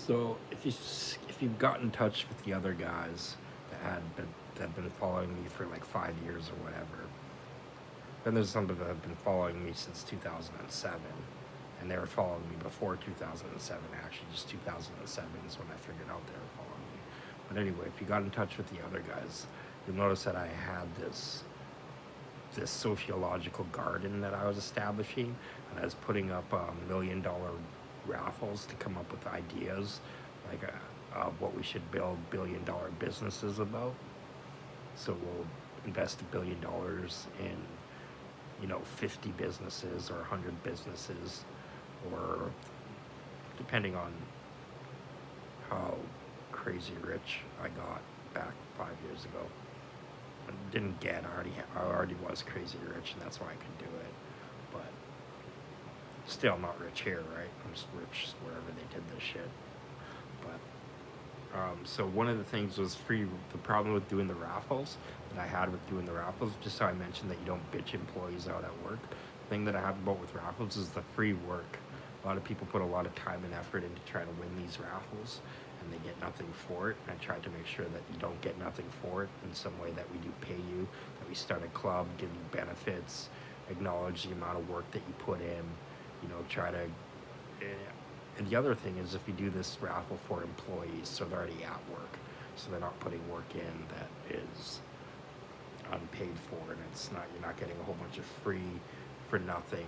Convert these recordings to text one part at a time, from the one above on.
So if you've got in touch with the other guys that have been following me for like 5 years or whatever, then there's some that have been following me since 2007, and they were following me before 2007. Actually, just 2007 is when I figured out they were following me. But anyway, if you got in touch with the other guys, you'll notice that I had this sociological garden that I was establishing, and I was putting up $1 million raffles to come up with ideas, like what we should build $1 billion businesses about. So we'll invest $1 billion in 50 businesses or 100 businesses, or depending on how crazy rich I got back 5 years ago. I didn't get. I already was crazy rich, and that's why I could do it. But still, not rich here, right? I'm just rich wherever they did this shit. But so one of the things was free. The problem with doing the raffles that I had with doing the raffles, just so I mentioned that you don't bitch employees out at work. The thing that I have about with raffles is the free work. A lot of people put a lot of time and effort into trying to win these raffles, and they get nothing for it. And I tried to make sure that you don't get nothing for it in some way, that we do pay you, that we start a club, give you benefits, acknowledge the amount of work that you put in, try to. And the other thing is, if you do this raffle for employees, so they're already at work, so they're not putting work in that is unpaid for, and you're not getting a whole bunch of free for nothing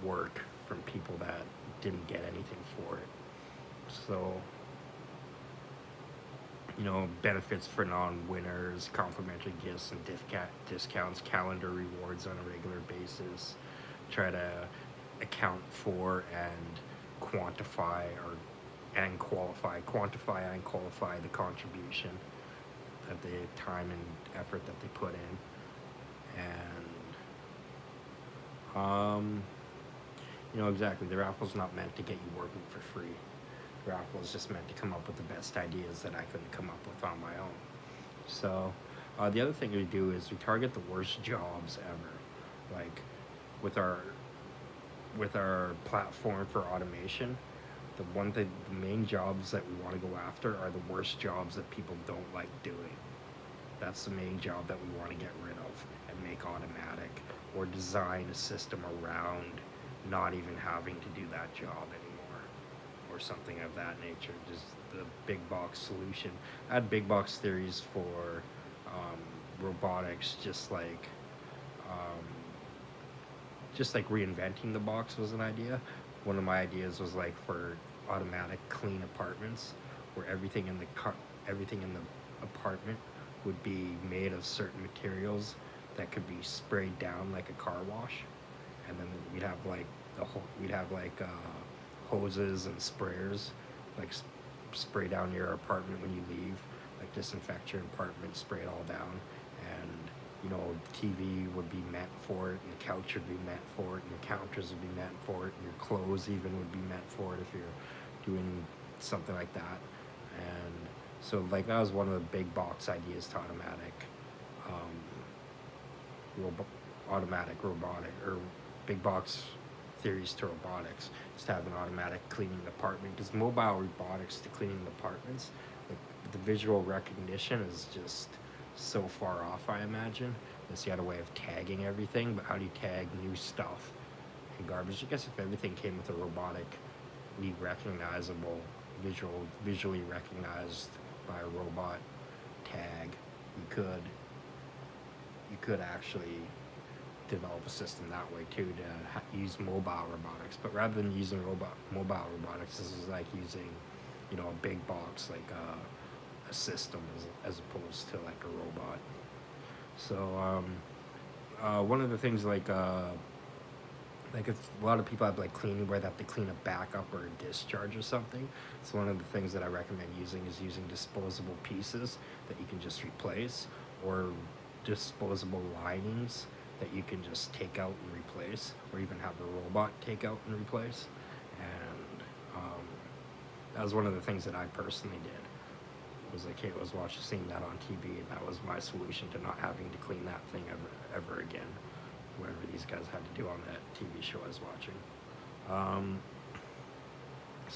work from people that didn't get anything for it. So, benefits for non-winners, complimentary gifts and discounts, calendar rewards on a regular basis. Try to account for and quantify and qualify the contribution, that the time and effort that they put in. And exactly, the raffle's not meant to get you working for free. The raffle is just meant to come up with the best ideas that I couldn't come up with on my own. So the other thing we do is we target the worst jobs ever. Like with our platform for automation, the main jobs that we want to go after are the worst jobs that people don't like doing. That's the main job that we want to get rid of and make automatic, or design a system around not even having to do that job anymore, or something of that nature. Just the big box solution. I had big box theories for robotics, just like reinventing the box was an idea. One of my ideas was like for automatic clean apartments, where everything in the apartment would be made of certain materials that could be sprayed down like a car wash, and then we'd have hoses and sprayers, like spray down your apartment when you leave, like disinfect your apartment, spray it all down, and the TV would be meant for it, and the couch would be meant for it, and the counters would be meant for it, and your clothes even would be meant for it if you're doing something like that. And so like that was one of the big box ideas to automatic robotic, or big box theories to robotics, is to have an automatic cleaning department, because mobile robotics to cleaning apartments, like the visual recognition is just so far off, I imagine. Unless you had a way of tagging everything, but how do you tag new stuff and garbage? I guess if everything came with a robotically recognizable, visually recognized by a robot tag, you could actually develop a system that way too, to use mobile robotics. But rather than using mobile robotics, this is like using, a big box, like a system, as opposed to like a robot. So one of the things, like if a lot of people have like cleaning where they have to clean a backup or a discharge or something. So one of the things that I recommend using is using disposable pieces that you can just replace, or disposable linings that you can just take out and replace, or even have the robot take out and replace. And that was one of the things that I personally did. Was like, hey, I was seeing that on TV, and that was my solution to not having to clean that thing ever again. Whatever these guys had to do on that TV show I was watching.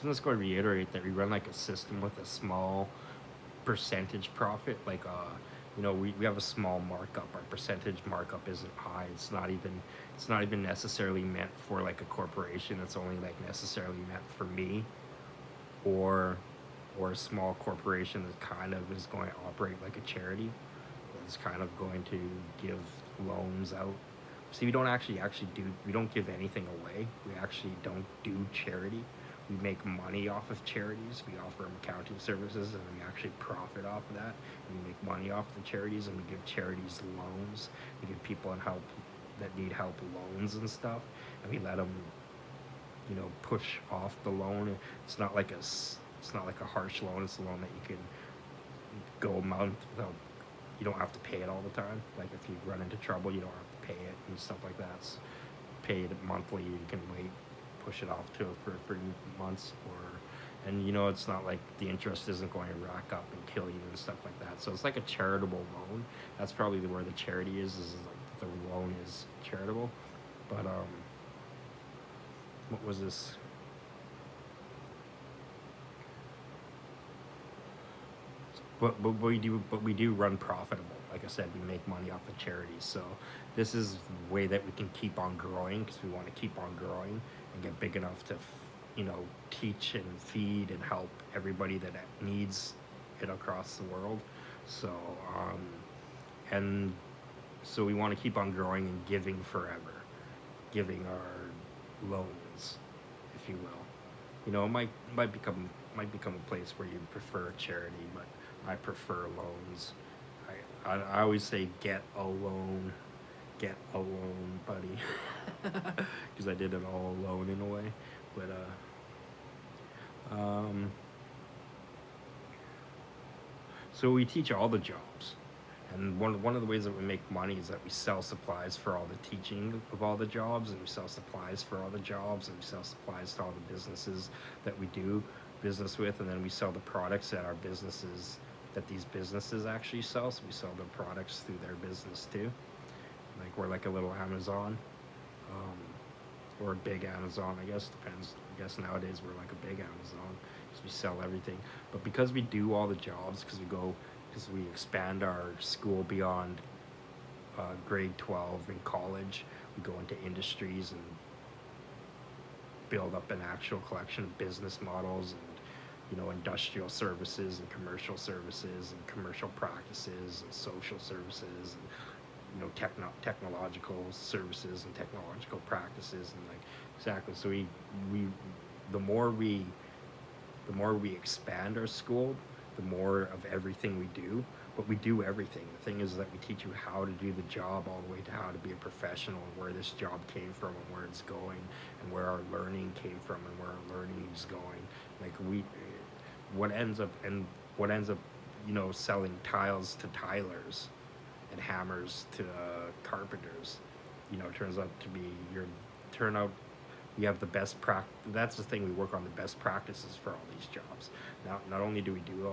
So I'm just going to reiterate that we run like a system with a small percentage profit. Like, we have a small markup. Our percentage markup isn't high. It's not even necessarily meant for like a corporation. It's only like necessarily meant for me, or a small corporation that kind of is going to operate like a charity. That's kind of going to give loans out. See, we don't give anything away. We actually don't do charity. We make money off of charities. We offer them accounting services, and we actually profit off of that. And we make money off the charities, and we give charities loans. We give people that need help loans and stuff, and we let them, push off the loan. It's not like a harsh loan. It's a loan that you can go a month without. You don't have to pay it all the time. Like if you run into trouble, you don't have to pay it and stuff like that. It's paid monthly. You can wait, push it off for 3 months, and it's not like the interest isn't going to rack up and kill you and stuff like that. So it's like a charitable loan. That's probably where the charity is like the loan is charitable. But what was this? But we do run profitable. Like I said, we make money off of charities. So this is the way that we can keep on growing, because we want to keep on growing and get big enough to, teach and feed and help everybody that needs it across the world. So and so we want to keep on growing and giving forever, giving our loans, if you will. It might become a place where you prefer charity, but I prefer loans. I always say get a loan, buddy, because I did it all alone in a way. But so we teach all the jobs, and one of the ways that we make money is that we sell supplies for all the teaching of all the jobs, and we sell supplies for all the jobs, and we sell supplies to all the businesses that we do business with, and then we sell the products that these businesses actually sell. So we sell their products through their business too. Like we're like a little Amazon, or a big Amazon, I guess. Depends. I guess nowadays we're like a big Amazon, because we sell everything. But because we do all the jobs, because we expand our school beyond grade 12 in college, we go into industries and build up an actual collection of business models, and industrial services and commercial practices and social services, and technological services and technological practices, and like exactly. So the more we expand our school, the more of everything we do. But we do everything. The thing is that we teach you how to do the job, all the way to how to be a professional, and where this job came from, and where it's going, and where our learning came from, and where our learning is going. Like what ends up selling tiles to tilers and hammers to carpenters, turns out to be we have the best that's the thing. We work on the best practices for all these jobs. Now, not only do we do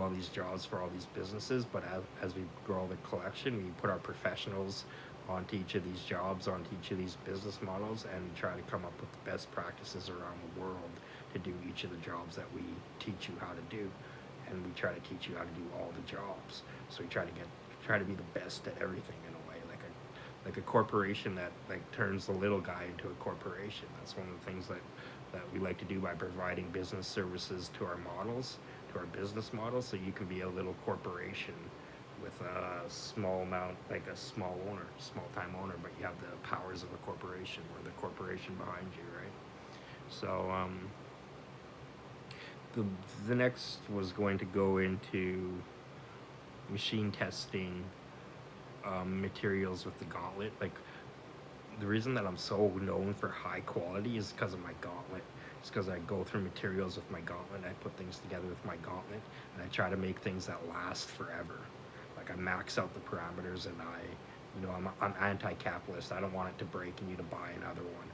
all these jobs for all these businesses, but as we grow the collection, we put our professionals onto each of these jobs, onto each of these business models, and try to come up with the best practices around the world to do each of the jobs that we teach you how to do. And we try to teach you how to do all the jobs. So we try to be the best at everything, in a way, like a corporation that like turns the little guy into a corporation. That's one of the things that we like to do by providing business services to our business models. So you can be a little corporation with a small amount, like a small time owner, but you have the powers of a corporation, or the corporation behind you, right? So the next was going to go into machine testing materials with the gauntlet. Like, the reason that I'm so known for high quality is because of my gauntlet. It's because I go through materials with my gauntlet, I put things together with my gauntlet, and I try to make things that last forever. Like, I max out the parameters, and I'm anti-capitalist. I don't want it to break and you to buy another one.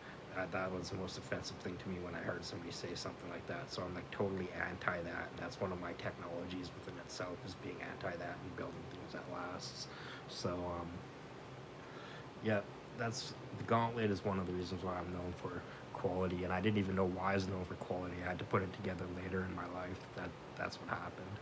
That was the most offensive thing to me when I heard somebody say something like that. So I'm like totally anti that, and that's one of my technologies within itself, is being anti that and building things that lasts. So yeah, that's the gauntlet is one of the reasons why I'm known for quality, and I didn't even know why is over quality. I had to put it together later in my life. That's what happened.